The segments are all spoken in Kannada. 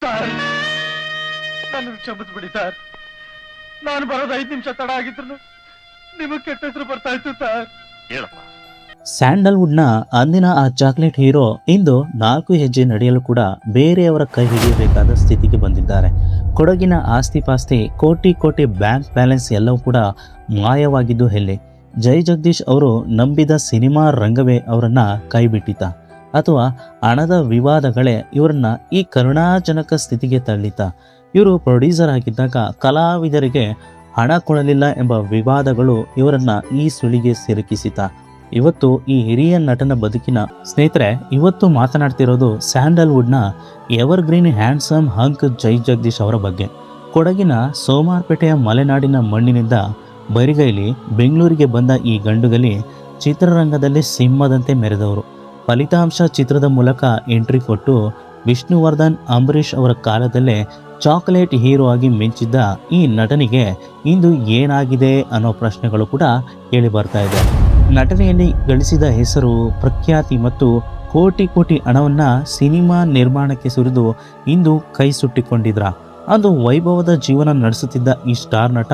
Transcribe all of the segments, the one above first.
ಸರ್ ನನ್ನ ಕ್ಷಮಿಸ್ಬಿಡಿ ಸರ್. ನಾನು ಬರೋದು 5 ನಿಮಿಷ ತಡ ಆಗಿದ್ರು ನಿಮಗೆ ಕೆಟ್ಟ ಹೆಸರು ಬರ್ತಾ ಇತ್ತು ಸರ್. ಹೇಳಪ್ಪ. ಸ್ಯಾಂಡಲ್ವುಡ್ನ ಅಂದಿನ ಆ ಚಾಕ್ಲೇಟ್ ಹೀರೋ ಇಂದು 4 ಹೆಜ್ಜೆ ನಡೆಯಲು ಕೂಡ ಬೇರೆಯವರ ಕೈ ಹಿಡಿಯಬೇಕಾದ ಸ್ಥಿತಿಗೆ ಬಂದಿದ್ದಾರೆ. ಕೊಡಗಿನ ಆಸ್ತಿ ಪಾಸ್ತಿ, ಕೋಟಿ ಕೋಟಿ ಬ್ಯಾಂಕ್ ಬ್ಯಾಲೆನ್ಸ್ ಎಲ್ಲವೂ ಕೂಡ ಮಾಯವಾಗಿದ್ದು ಎಲ್ಲಿ? ಜೈ ಜಗದೀಶ್ ಅವರು ನಂಬಿದ ಸಿನಿಮಾ ರಂಗವೇ ಅವರನ್ನ ಕೈ ಬಿಟ್ಟಿತ, ಅಥವಾ ಹಣದ ವಿವಾದಗಳೇ ಇವರನ್ನ ಈ ಕರುಣಾಜನಕ ಸ್ಥಿತಿಗೆ ತಳ್ಳಿತ? ಇವರು ಪ್ರೊಡ್ಯೂಸರ್ ಆಗಿದ್ದಾಗ ಕಲಾವಿದರಿಗೆ ಹಣ ಕೊಡಲಿಲ್ಲ ಎಂಬ ವಿವಾದಗಳು ಇವರನ್ನ ಈ ಸುಳಿಗೆ ಸಿಲುಕಿಸಿತ. ಇವತ್ತು ಈ ಹಿರಿಯ ನಟನ ಬದುಕಿನ ಸ್ನೇಹಿತರೆ, ಇವತ್ತು ಮಾತನಾಡ್ತಿರೋದು ಸ್ಯಾಂಡಲ್ವುಡ್ನ ಎವರ್ಗ್ರೀನ್ ಹ್ಯಾಂಡ್ಸಮ್ ಹಂಕ್ ಜೈ ಜಗದೀಶ್ ಅವರ ಬಗ್ಗೆ. ಕೊಡಗಿನ ಸೋಮಾರ್ಪೇಟೆಯ ಮಲೆನಾಡಿನ ಮಣ್ಣಿನಿಂದ ಬರಿಗೈಲಿ ಬೆಂಗಳೂರಿಗೆ ಬಂದ ಈ ಗಂಡುಗಲಿ ಚಿತ್ರರಂಗದಲ್ಲಿ ಸಿಂಹದಂತೆ ಮೆರೆದವರು. ಫಲಿತಾಂಶ ಚಿತ್ರದ ಮೂಲಕ ಎಂಟ್ರಿ ಕೊಟ್ಟು ವಿಷ್ಣುವರ್ಧನ್, ಅಂಬರೀಷ್ ಅವರ ಕಾಲದಲ್ಲೇ ಚಾಕ್ಲೇಟ್ ಹೀರೋ ಆಗಿ ಮಿಂಚಿದ್ದ ಈ ನಟನಿಗೆ ಇಂದು ಏನಾಗಿದೆ ಅನ್ನೋ ಪ್ರಶ್ನೆಗಳು ಕೂಡ ಕೇಳಿ ಬರ್ತಾ ಇದೆ. ನಟನೆಯಲ್ಲಿ ಗಳಿಸಿದ ಹೆಸರು, ಪ್ರಖ್ಯಾತಿ ಮತ್ತು ಕೋಟಿ ಕೋಟಿ ಹಣವನ್ನು ಸಿನಿಮಾ ನಿರ್ಮಾಣಕ್ಕೆ ಸುರಿದು ಇಂದು ಕೈ ಸುಟ್ಟಿಕೊಂಡಿದ್ರ. ಅಂದು ವೈಭವದ ಜೀವನ ನಡೆಸುತ್ತಿದ್ದ ಈ ಸ್ಟಾರ್ ನಟ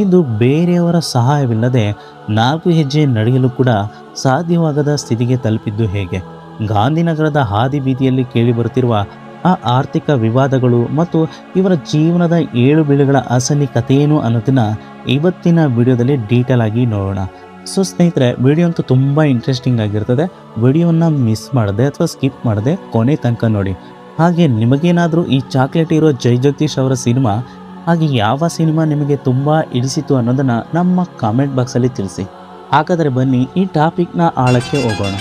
ಇಂದು ಬೇರೆಯವರ ಸಹಾಯವಿಲ್ಲದೆ 4 ಹೆಜ್ಜೆ ನಡೆಯಲು ಕೂಡ ಸಾಧ್ಯವಾಗದ ಸ್ಥಿತಿಗೆ ತಲುಪಿದ್ದು ಹೇಗೆ? ಗಾಂಧಿನಗರದ ಹಾದಿ ಬೀದಿಯಲ್ಲಿ ಕೇಳಿಬರುತ್ತಿರುವ ಆ ಆರ್ಥಿಕ ವಿವಾದಗಳು ಮತ್ತು ಇವರ ಜೀವನದ 7 ಬೀಳುಗಳ ಅಸಲಿ ಕಥೆಯೇನು ಅನ್ನೋದನ್ನ ಇವತ್ತಿನ ವಿಡಿಯೋದಲ್ಲಿ ಡೀಟೇಲ್ ಆಗಿ ನೋಡೋಣ. ಸೊ ಸ್ನೇಹಿತರೆ, ವಿಡಿಯೋ ಅಂತೂ ತುಂಬ ಇಂಟ್ರೆಸ್ಟಿಂಗ್ ಆಗಿರ್ತದೆ. ವಿಡಿಯೋನ ಮಿಸ್ ಮಾಡದೆ ಅಥವಾ ಸ್ಕಿಪ್ ಮಾಡದೆ ಕೊನೆ ತನಕ ನೋಡಿ. ಹಾಗೆ ನಿಮಗೇನಾದರೂ ಈ ಚಾಕ್ಲೇಟ್ ಹೀರೋ ಜೈ ಜಗದೀಶ್ ಅವರ ಸಿನಿಮಾ, ಹಾಗೆ ಯಾವ ಸಿನಿಮಾ ನಿಮಗೆ ತುಂಬ ಇಳಿಸಿತು ಅನ್ನೋದನ್ನು ನಮ್ಮ ಕಾಮೆಂಟ್ ಬಾಕ್ಸಲ್ಲಿ ತಿಳಿಸಿ. ಹಾಗಾದರೆ ಬನ್ನಿ ಈ ಟಾಪಿಕ್ನ ಆಳಕ್ಕೆ ಹೋಗೋಣ.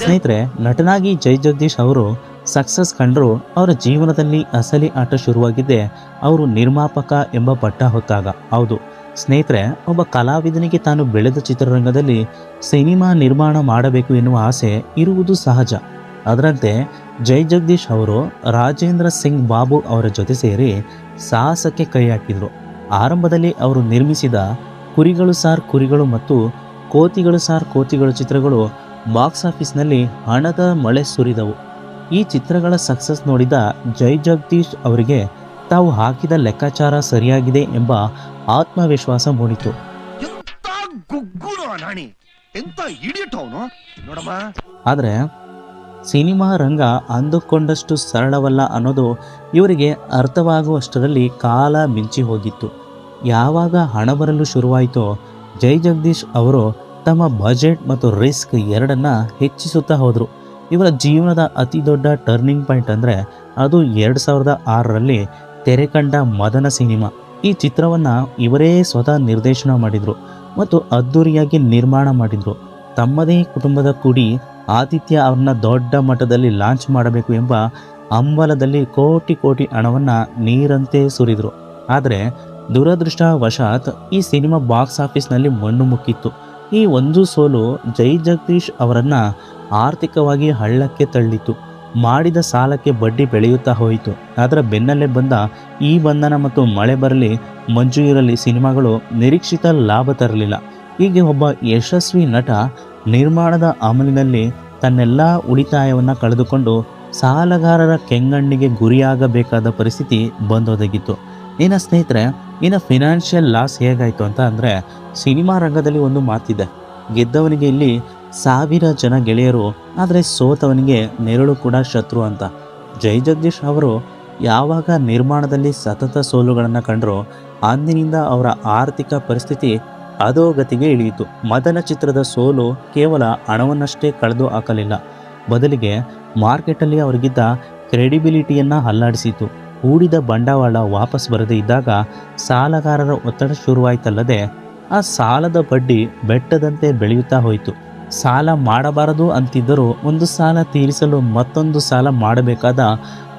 ಸ್ನೇಹಿತರೆ, ನಟನಾಗಿ ಜೈ ಜಗದೀಶ್ ಅವರು ಸಕ್ಸಸ್ ಕಂಡರೂ ಅವರ ಜೀವನದಲ್ಲಿ ಅಸಲಿ ಆಟ ಶುರುವಾಗಿದ್ದೆ ಅವರು ನಿರ್ಮಾಪಕ ಎಂಬ ಪಟ್ಟ ಹೊತ್ತಾಗ. ಹೌದು ಸ್ನೇಹಿತರೆ, ಒಬ್ಬ ಕಲಾವಿದನಿಗೆ ತಾನು ಬೆಳೆದ ಚಿತ್ರರಂಗದಲ್ಲಿ ಸಿನಿಮಾ ನಿರ್ಮಾಣ ಮಾಡಬೇಕು ಎನ್ನುವ ಆಸೆ ಇರುವುದು ಸಹಜ. ಅದರಂತೆ ಜೈ ಜಗದೀಶ್ ಅವರು ರಾಜೇಂದ್ರ ಸಿಂಗ್ ಬಾಬು ಅವರ ಜೊತೆ ಸೇರಿ ಸಾಹಸಕ್ಕೆ ಕೈ ಹಾಕಿದರು. ಆರಂಭದಲ್ಲಿ ಅವರು ನಿರ್ಮಿಸಿದ ಕುರಿಗಳು ಸಾರ್ ಕುರಿಗಳು ಮತ್ತು ಕೋತಿಗಳು ಸಾರ್ ಕೋತಿಗಳು ಚಿತ್ರಗಳು ಬಾಕ್ಸ್ ಆಫೀಸ್ನಲ್ಲಿ ಹಣದ ಮಳೆ ಸುರಿದವು. ಈ ಚಿತ್ರಗಳ ಸಕ್ಸಸ್ ನೋಡಿದ ಜೈ ಜಗದೀಶ್ ಅವರಿಗೆ ತಾವು ಹಾಕಿದ ಲೆಕ್ಕಾಚಾರ ಸರಿಯಾಗಿದೆ ಎಂಬ ಆತ್ಮವಿಶ್ವಾಸ ಮೂಡಿತು. ಆದರೆ ಸಿನಿಮಾ ರಂಗ ಅಂದುಕೊಂಡಷ್ಟು ಸರಳವಲ್ಲ ಅನ್ನೋದು ಇವರಿಗೆ ಅರ್ಥವಾಗುವಷ್ಟರಲ್ಲಿ ಕಾಲ ಮಿಂಚಿ ಹೋಗಿತ್ತು. ಯಾವಾಗ ಹಣ ಬರಲು ಶುರುವಾಯಿತೋ ಜೈ ಜಗದೀಶ್ ಅವರು ತಮ್ಮ ಬಜೆಟ್ ಮತ್ತು ರಿಸ್ಕ್ ಎರಡನ್ನ ಹೆಚ್ಚಿಸುತ್ತಾ ಹೋದರು. ಇವರ ಜೀವನದ ಅತಿ ದೊಡ್ಡ ಟರ್ನಿಂಗ್ ಪಾಯಿಂಟ್ ಅಂದರೆ ಅದು 2006ರಲ್ಲಿ ತೆರೆ ಕಂಡ ಮದನ ಸಿನಿಮಾ. ಈ ಚಿತ್ರವನ್ನು ಇವರೇ ಸ್ವತಃ ನಿರ್ದೇಶನ ಮಾಡಿದರು ಮತ್ತು ಅದ್ಧೂರಿಯಾಗಿ ನಿರ್ಮಾಣ ಮಾಡಿದರು. ತಮ್ಮದೇ ಕುಟುಂಬದ ಕುಡಿ ಆದಿತ್ಯ ಅವ್ರನ್ನ ದೊಡ್ಡ ಮಟ್ಟದಲ್ಲಿ ಲಾಂಚ್ ಮಾಡಬೇಕು ಎಂಬ ಹಂಬಲದಲ್ಲಿ ಕೋಟಿ ಕೋಟಿ ಹಣವನ್ನು ನೀರಂತೆ ಸುರಿದರು. ಆದರೆ ದುರದೃಷ್ಟವಶಾತ್ ಈ ಸಿನಿಮಾ ಬಾಕ್ಸ್ ಆಫೀಸ್ನಲ್ಲಿ ಮಣ್ಣು ಮುಕ್ಕಿತ್ತು. ಈ ಒಂದು ಸೋಲು ಜೈ ಜಗದೀಶ್ ಅವರನ್ನು ಆರ್ಥಿಕವಾಗಿ ಹಳ್ಳಕ್ಕೆ ತಳ್ಳಿತು. ಮಾಡಿದ ಸಾಲಕ್ಕೆ ಬಡ್ಡಿ ಬೆಳೆಯುತ್ತಾ ಹೋಯಿತು. ಅದರ ಬೆನ್ನಲ್ಲೇ ಬಂದ ಈ ಬಂಧನ ಮತ್ತು ಮಳೆ ಬರಲಿ ಮಂಜು ಇರಲಿ ಸಿನಿಮಾಗಳು ನಿರೀಕ್ಷಿತ ಲಾಭ ತರಲಿಲ್ಲ. ಹೀಗೆ ಒಬ್ಬ ಯಶಸ್ವಿ ನಟ ನಿರ್ಮಾಣದ ಅಮಲಿನಲ್ಲಿ ತನ್ನೆಲ್ಲ ಉಳಿತಾಯವನ್ನು ಕಳೆದುಕೊಂಡು ಸಾಲಗಾರರ ಕೆಂಗಣ್ಣಿಗೆ ಗುರಿಯಾಗಬೇಕಾದ ಪರಿಸ್ಥಿತಿ ಬಂದೊದಗಿತ್ತು. ಇನ್ನು ಸ್ನೇಹಿತರೆ, ಇನ್ನು ಫಿನಾನ್ಷಿಯಲ್ ಲಾಸ್ ಹೇಗಾಯಿತು ಅಂತ ಅಂದರೆ, ಸಿನಿಮಾ ರಂಗದಲ್ಲಿ ಒಂದು ಮಾತಿದೆ, ಗೆದ್ದವನಿಗೆ ಇಲ್ಲಿ 1000 ಜನ ಗೆಳೆಯರು, ಆದರೆ ಸೋತವನಿಗೆ ನೆರಳು ಕೂಡ ಶತ್ರು ಅಂತ. ಜೈ ಜಗದೀಶ್ ಅವರು ಯಾವಾಗ ನಿರ್ಮಾಣದಲ್ಲಿ ಸತತ ಸೋಲುಗಳನ್ನು ಕಂಡರೋ ಅಂದಿನಿಂದ ಅವರ ಆರ್ಥಿಕ ಪರಿಸ್ಥಿತಿ ಅಧೋಗತಿಗೆ ಇಳಿಯಿತು. ಮದನ ಚಿತ್ರದ ಸೋಲು ಕೇವಲ ಹಣವನ್ನಷ್ಟೇ ಕಳೆದು ಹಾಕಲಿಲ್ಲ, ಬದಲಿಗೆ ಮಾರ್ಕೆಟಲ್ಲಿ ಅವರಿಗಿದ್ದ ಕ್ರೆಡಿಬಿಲಿಟಿಯನ್ನು ಅಲ್ಲಾಡಿಸಿತು. ಹೂಡಿದ ಬಂಡವಾಳ ವಾಪಸ್ ಬರದೇ ಇದ್ದಾಗ ಸಾಲಗಾರರ ಒತ್ತಡ ಶುರುವಾಯಿತಲ್ಲದೆ ಆ ಸಾಲದ ಬಡ್ಡಿ ಬೆಟ್ಟದಂತೆ ಬೆಳೆಯುತ್ತಾ ಹೋಯಿತು. ಸಾಲ ಮಾಡಬಾರದು ಅಂತಿದ್ದರೂ ಒಂದು ಸಾಲ ತೀರಿಸಲು ಮತ್ತೊಂದು ಸಾಲ ಮಾಡಬೇಕಾದ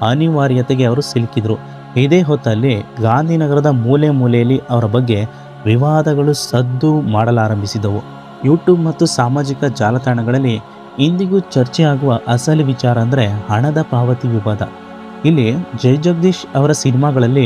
ಅನಿವಾರ್ಯತೆಗೆ ಅವರು ಸಿಲುಕಿದರು. ಇದೇ ಹೊತ್ತಲ್ಲಿ ಗಾಂಧಿನಗರದ ಮೂಲೆ ಮೂಲೆಯಲ್ಲಿ ಅವರ ಬಗ್ಗೆ ವಿವಾದಗಳು ಸದ್ದು ಮಾಡಲಾರಂಭಿಸಿದವು. ಯೂಟ್ಯೂಬ್ ಮತ್ತು ಸಾಮಾಜಿಕ ಜಾಲತಾಣಗಳಲ್ಲಿ ಇಂದಿಗೂ ಚರ್ಚೆ ಆಗುವ ಅಸಲಿ ವಿಚಾರ ಅಂದರೆ ಹಣದ ಪಾವತಿ ವಿವಾದ. ಇಲ್ಲಿ ಜೈ ಜಗದೀಶ್ ಅವರ ಸಿನಿಮಾಗಳಲ್ಲಿ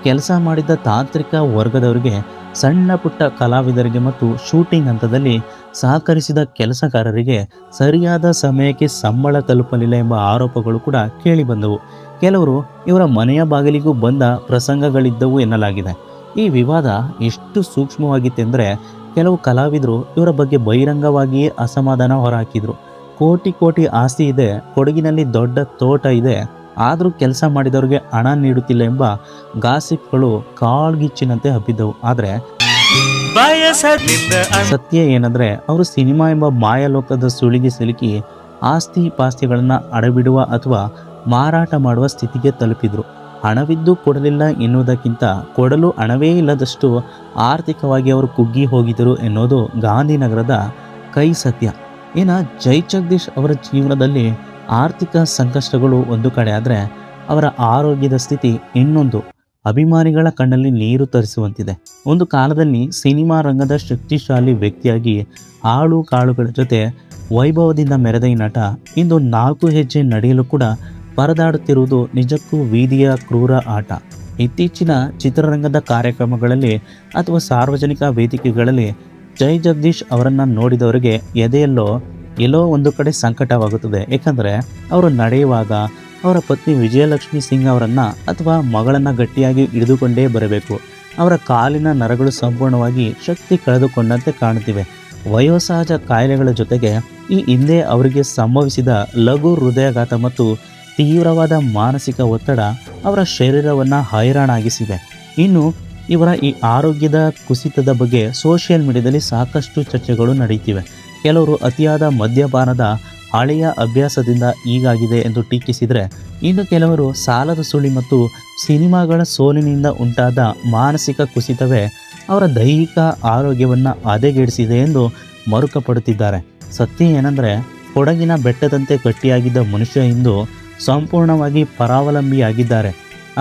ಕೆಲಸ ಮಾಡಿದ್ದ ತಾಂತ್ರಿಕ ವರ್ಗದವರಿಗೆ, ಸಣ್ಣ ಪುಟ್ಟ ಕಲಾವಿದರಿಗೆ ಮತ್ತು ಶೂಟಿಂಗ್ ಹಂತದಲ್ಲಿ ಸಹಕರಿಸಿದ ಕೆಲಸಗಾರರಿಗೆ ಸರಿಯಾದ ಸಮಯಕ್ಕೆ ಸಂಬಳ ತಲುಪಲಿಲ್ಲ ಎಂಬ ಆರೋಪಗಳು ಕೂಡ ಕೇಳಿಬಂದವು. ಕೆಲವರು ಇವರ ಮನೆಯ ಬಾಗಿಲಿಗೂ ಬಂದ ಪ್ರಸಂಗಗಳಿದ್ದವು ಎನ್ನಲಾಗಿದೆ. ಈ ವಿವಾದ ಎಷ್ಟು ಸೂಕ್ಷ್ಮವಾಗಿತ್ತೆಂದರೆ ಕೆಲವು ಕಲಾವಿದರು ಇವರ ಬಗ್ಗೆ ಬಹಿರಂಗವಾಗಿಯೇ ಅಸಮಾಧಾನ ಹೊರಹಾಕಿದರು. ಕೋಟಿ ಕೋಟಿ ಆಸ್ತಿ ಇದೆ, ಕೊಡಗಿನಲ್ಲಿ ದೊಡ್ಡ ತೋಟ ಇದೆ, ಆದರೂ ಕೆಲಸ ಮಾಡಿದವರಿಗೆ ಹಣ ನೀಡುತ್ತಿಲ್ಲ ಎಂಬ ಗಾಸಿಪ್ಗಳು ಕಾಳ್ಗಿಚ್ಚಿನಂತೆ ಹಬ್ಬಿದ್ದವು. ಆದರೆ ಸತ್ಯ ಏನಂದ್ರೆ ಅವರು ಸಿನಿಮಾ ಎಂಬ ಮಾಯಲೋಕದ ಸುಳಿಗೆ ಸಿಲುಕಿ ಆಸ್ತಿ ಪಾಸ್ತಿಗಳನ್ನು ಅಡವಿಡುವ ಅಥವಾ ಮಾರಾಟ ಮಾಡುವ ಸ್ಥಿತಿಗೆ ತಲುಪಿದ್ರು. ಹಣವಿದ್ದು ಕೊಡಲಿಲ್ಲ ಎನ್ನುವುದಕ್ಕಿಂತ ಕೊಡಲು ಹಣವೇ ಇಲ್ಲದಷ್ಟು ಆರ್ಥಿಕವಾಗಿ ಅವರು ಕುಗ್ಗಿ ಹೋಗಿದ್ದರು ಎನ್ನುವುದು ಗಾಂಧಿನಗರದ ಕೈ ಸತ್ಯ. ಜೈ ಜಗದೀಶ್ ಅವರ ಜೀವನದಲ್ಲಿ ಆರ್ಥಿಕ ಸಂಕಷ್ಟಗಳು ಒಂದು ಕಡೆ ಆದರೆ ಅವರ ಆರೋಗ್ಯದ ಸ್ಥಿತಿ ಇನ್ನೊಂದು ಅಭಿಮಾನಿಗಳ ಕಣ್ಣಲ್ಲಿ ನೀರು ತರಿಸುವಂತಿದೆ. ಒಂದು ಕಾಲದಲ್ಲಿ ಸಿನಿಮಾ ರಂಗದ ಶಕ್ತಿಶಾಲಿ ವ್ಯಕ್ತಿಯಾಗಿ ಆಳು ಕಾಳುಗಳ ಜೊತೆ ವೈಭವದಿಂದ ಮೆರೆದ ಈ ನಟ ಇಂದು 4 ಹೆಜ್ಜೆ ನಡೆಯಲು ಕೂಡ ಪರದಾಡುತ್ತಿರುವುದು ನಿಜಕ್ಕೂ ವೀದಿಯ ಕ್ರೂರ ಆಟ. ಇತ್ತೀಚಿನ ಚಿತ್ರರಂಗದ ಕಾರ್ಯಕ್ರಮಗಳಲ್ಲಿ ಅಥವಾ ಸಾರ್ವಜನಿಕ ವೇದಿಕೆಗಳಲ್ಲಿ ಜೈ ಜಗದೀಶ್ ಅವರನ್ನು ನೋಡಿದವರಿಗೆ ಎಲ್ಲೋ ಒಂದು ಕಡೆ ಸಂಕಟವಾಗುತ್ತದೆ. ಏಕೆಂದರೆ ಅವರು ನಡೆಯುವಾಗ ಅವರ ಪತ್ನಿ ವಿಜಯಲಕ್ಷ್ಮಿ ಸಿಂಗ್ ಅವರನ್ನು ಅಥವಾ ಮಗಳನ್ನು ಗಟ್ಟಿಯಾಗಿ ಹಿಡಿದುಕೊಂಡೇ ಬರಬೇಕು. ಅವರ ಕಾಲಿನ ನರಗಳು ಸಂಪೂರ್ಣವಾಗಿ ಶಕ್ತಿ ಕಳೆದುಕೊಂಡಂತೆ ಕಾಣುತ್ತಿವೆ. ವಯೋಸಹಜ ಕಾಯಿಲೆಗಳ ಜೊತೆಗೆ ಈ ಹಿಂದೆ ಅವರಿಗೆ ಸಂಭವಿಸಿದ ಲಘು ಹೃದಯಾಘಾತ ಮತ್ತು ತೀವ್ರವಾದ ಮಾನಸಿಕ ಒತ್ತಡ ಅವರ ಶರೀರವನ್ನು ಹೈರಾಣಾಗಿಸಿವೆ. ಇನ್ನು ಇವರ ಈ ಆರೋಗ್ಯದ ಕುಸಿತದ ಬಗ್ಗೆ ಸೋಷಿಯಲ್ ಮೀಡಿಯಾದಲ್ಲಿ ಸಾಕಷ್ಟು ಚರ್ಚೆಗಳು ನಡೆಯುತ್ತಿವೆ. ಕೆಲವರು ಅತಿಯಾದ ಮದ್ಯಪಾನದ ಹಳೆಯ ಅಭ್ಯಾಸದಿಂದ ಹೀಗಾಗಿದೆ ಎಂದು ಟೀಕಿಸಿದರೆ, ಇನ್ನು ಕೆಲವರು ಸಾಲದ ಸುಳಿ ಮತ್ತು ಸಿನಿಮಾಗಳ ಸೋಲಿನಿಂದ ಉಂಟಾದ ಮಾನಸಿಕ ಕುಸಿತವೇ ಅವರ ದೈಹಿಕ ಆರೋಗ್ಯವನ್ನು ಹದಗೆಡಿಸಿದೆ ಎಂದು ಮರುಕಪಡುತ್ತಿದ್ದಾರೆ. ಸತ್ಯ ಏನೆಂದರೆ ಕೊಡಗಿನ ಬೆಟ್ಟದಂತೆ ಗಟ್ಟಿಯಾಗಿದ್ದ ಮನುಷ್ಯ ಇಂದು ಸಂಪೂರ್ಣವಾಗಿ ಪರಾವಲಂಬಿಯಾಗಿದ್ದಾರೆ.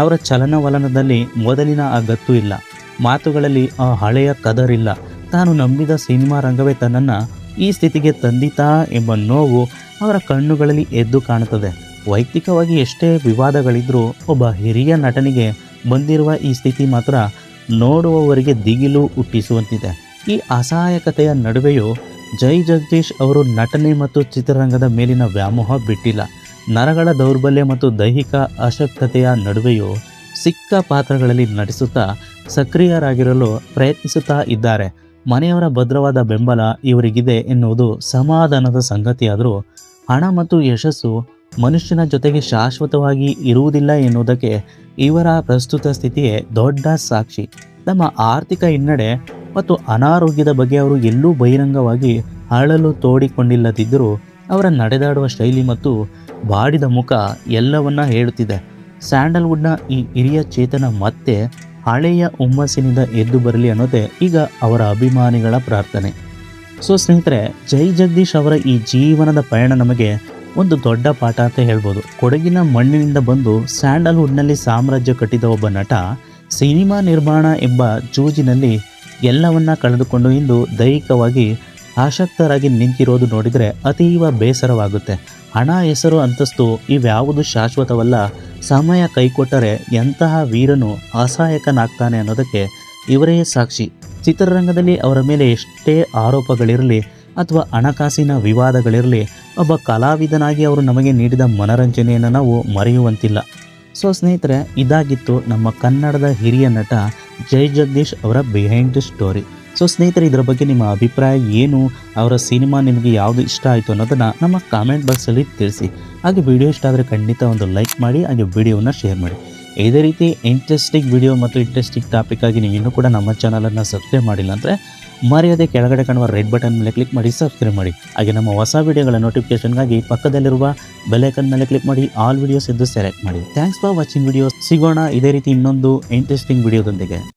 ಅವರ ಚಲನವಲನದಲ್ಲಿ ಮೊದಲಿನ ಆ ಗತ್ತು ಇಲ್ಲ, ಮಾತುಗಳಲ್ಲಿ ಆ ಹಳೆಯ ಕದರಿಲ್ಲ. ತಾನು ನಂಬಿದ ಸಿನಿಮಾ ರಂಗವೇ ತನ್ನನ್ನು ಈ ಸ್ಥಿತಿಗೆ ತಂದಿತಾ ಎಂಬ ನೋವು ಅವರ ಕಣ್ಣುಗಳಲ್ಲಿ ಎದ್ದು ಕಾಣುತ್ತದೆ. ವೈಯಕ್ತಿಕವಾಗಿ ಎಷ್ಟೇ ವಿವಾದಗಳಿದ್ರೂ ಒಬ್ಬ ಹಿರಿಯ ನಟನಿಗೆ ಬಂದಿರುವ ಈ ಸ್ಥಿತಿ ಮಾತ್ರ ನೋಡುವವರಿಗೆ ದಿಗಿಲು ಹುಟ್ಟಿಸುವಂತಿದೆ. ಈ ಅಸಹಾಯಕತೆಯ ನಡುವೆಯೂ ಜೈ ಜಗದೀಶ್ ಅವರು ನಟನೆ ಮತ್ತು ಚಿತ್ರರಂಗದ ಮೇಲಿನ ವ್ಯಾಮೋಹ ಬಿಟ್ಟಿಲ್ಲ. ನರಗಳ ದೌರ್ಬಲ್ಯ ಮತ್ತು ದೈಹಿಕ ಅಶಕ್ತತೆಯ ನಡುವೆಯೂ ಸಿಕ್ಕ ಪಾತ್ರಗಳಲ್ಲಿ ನಟಿಸುತ್ತಾ ಸಕ್ರಿಯರಾಗಿರಲು ಪ್ರಯತ್ನಿಸುತ್ತಾ ಇದ್ದಾರೆ. ಮನೆಯವರ ಭದ್ರವಾದ ಬೆಂಬಲ ಇವರಿಗಿದೆ ಎನ್ನುವುದು ಸಮಾಧಾನದ ಸಂಗತಿಯಾದರೂ ಹಣ ಮತ್ತು ಯಶಸ್ಸು ಮನುಷ್ಯನ ಜೊತೆಗೆ ಶಾಶ್ವತವಾಗಿ ಇರುವುದಿಲ್ಲ ಎನ್ನುವುದಕ್ಕೆ ಇವರ ಪ್ರಸ್ತುತ ಸ್ಥಿತಿಯೇ ದೊಡ್ಡ ಸಾಕ್ಷಿ. ತಮ್ಮ ಆರ್ಥಿಕ ಹಿನ್ನಡೆ ಮತ್ತು ಅನಾರೋಗ್ಯದ ಬಗ್ಗೆ ಅವರು ಎಲ್ಲೂ ಬಹಿರಂಗವಾಗಿ ಅಳಲು ತೋಡಿಕೊಂಡಿಲ್ಲದಿದ್ದರೂ ಅವರ ನಡೆದಾಡುವ ಶೈಲಿ ಮತ್ತು ಬಾಡಿದ ಮುಖ ಎಲ್ಲವನ್ನ ಹೇಳುತ್ತಿದೆ. ಸ್ಯಾಂಡಲ್ವುಡ್ನ ಈ ಹಿರಿಯ ಚೇತನ ಮತ್ತೆ ಹಳೆಯ ಹುಮ್ಮಸ್ಸಿನಿಂದ ಎದ್ದು ಬರಲಿ ಅನ್ನೋದೇ ಈಗ ಅವರ ಅಭಿಮಾನಿಗಳ ಪ್ರಾರ್ಥನೆ. ಸ್ನೇಹಿತರೆ, ಜೈ ಜಗದೀಶ್ ಅವರ ಈ ಜೀವನದ ಪಯಣ ನಮಗೆ ಒಂದು ದೊಡ್ಡ ಪಾಠ ಅಂತ ಹೇಳ್ಬೋದು. ಕೊಡಗಿನ ಮಣ್ಣಿನಿಂದ ಬಂದು ಸ್ಯಾಂಡಲ್ವುಡ್ನಲ್ಲಿ ಸಾಮ್ರಾಜ್ಯ ಕಟ್ಟಿದ ಒಬ್ಬ ನಟ ಸಿನಿಮಾ ನಿರ್ಮಾಣ ಎಂಬ ಜೂಜಿನಲ್ಲಿ ಎಲ್ಲವನ್ನ ಕಳೆದುಕೊಂಡು ಇಂದು ದೈಹಿಕವಾಗಿ ಆಸಕ್ತರಾಗಿ ನಿಂತಿರೋದು ನೋಡಿದರೆ ಅತೀವ ಬೇಸರವಾಗುತ್ತೆ. ಹಣ, ಹೆಸರು, ಅಂತಸ್ತು ಇವ್ಯಾವುದು ಶಾಶ್ವತವಲ್ಲ. ಸಮಯ ಕೈಕೊಟ್ಟರೆ ಎಂತಹ ವೀರನು ಅಸಹಾಯಕನಾಗ್ತಾನೆ ಅನ್ನೋದಕ್ಕೆ ಇವರೇ ಸಾಕ್ಷಿ. ಚಿತ್ರರಂಗದಲ್ಲಿ ಅವರ ಮೇಲೆ ಎಷ್ಟೇ ಆರೋಪಗಳಿರಲಿ ಅಥವಾ ಹಣಕಾಸಿನ ವಿವಾದಗಳಿರಲಿ, ಒಬ್ಬ ಕಲಾವಿದನಾಗಿ ಅವರು ನಮಗೆ ನೀಡಿದ ಮನರಂಜನೆಯನ್ನು ನಾವು ಮರೆಯುವಂತಿಲ್ಲ. ಸ್ನೇಹಿತರೆ, ಇದಾಗಿತ್ತು ನಮ್ಮ ಕನ್ನಡದ ಹಿರಿಯ ನಟ ಜೈ ಜಗದೀಶ್ ಅವರ ಬಿಹೈಂಡ್ ದ ಸ್ಟೋರಿ. ಸ್ನೇಹಿತರೆ, ಇದರ ಬಗ್ಗೆ ನಿಮ್ಮ ಅಭಿಪ್ರಾಯ ಏನು, ಅವರ ಸಿನಿಮಾ ನಿಮಗೆ ಯಾವುದು ಇಷ್ಟ ಆಯಿತು ಅನ್ನೋದನ್ನು ನಮ್ಮ ಕಾಮೆಂಟ್ ಬಾಕ್ಸಲ್ಲಿ ತಿಳಿಸಿ. ಹಾಗೆ ವಿಡಿಯೋ ಇಷ್ಟ ಆದರೆ ಖಂಡಿತ ಒಂದು ಲೈಕ್ ಮಾಡಿ, ಹಾಗೆ ವಿಡಿಯೋನ ಶೇರ್ ಮಾಡಿ. ಇದೇ ರೀತಿ ಇಂಟ್ರೆಸ್ಟಿಂಗ್ ವಿಡಿಯೋ ಮತ್ತು ಇಂಟ್ರೆಸ್ಟಿಂಗ್ ಟಾಪಿಕ್ ಆಗಿ ನೀವು ಇನ್ನೂ ಕೂಡ ನಮ್ಮ ಚಾನಲನ್ನು ಸಬ್ಸ್ಕ್ರೈಬ್ ಮಾಡಿಲ್ಲ ಅಂದರೆ ಮರೆಯದೆ ಕೆಳಗಡೆ ಕಾಣುವ ರೆಡ್ ಬಟನ್ ಮೇಲೆ ಕ್ಲಿಕ್ ಮಾಡಿ ಸಬ್ಸ್ಕ್ರೈಬ್ ಮಾಡಿ. ಹಾಗೆ ನಮ್ಮ ಹೊಸ ವಿಡಿಯೋಗಳ ನೋಟಿಫಿಕೇಶನ್ಗಾಗಿ ಪಕ್ಕದಲ್ಲಿರುವ ಬೆಲ್ ಐಕಾನ್ ಮೇಲೆ ಕ್ಲಿಕ್ ಮಾಡಿ ಆಲ್ ವಿಡಿಯೋಸ್ ಎಂದು ಸೆಲೆಕ್ಟ್ ಮಾಡಿ. Thanks for watching videos. ಸಿಗೋಣ ಇದೇ ರೀತಿ ಇನ್ನೊಂದು ಇಂಟ್ರೆಸ್ಟಿಂಗ್ ವಿಡಿಯೋದೊಂದಿಗೆ.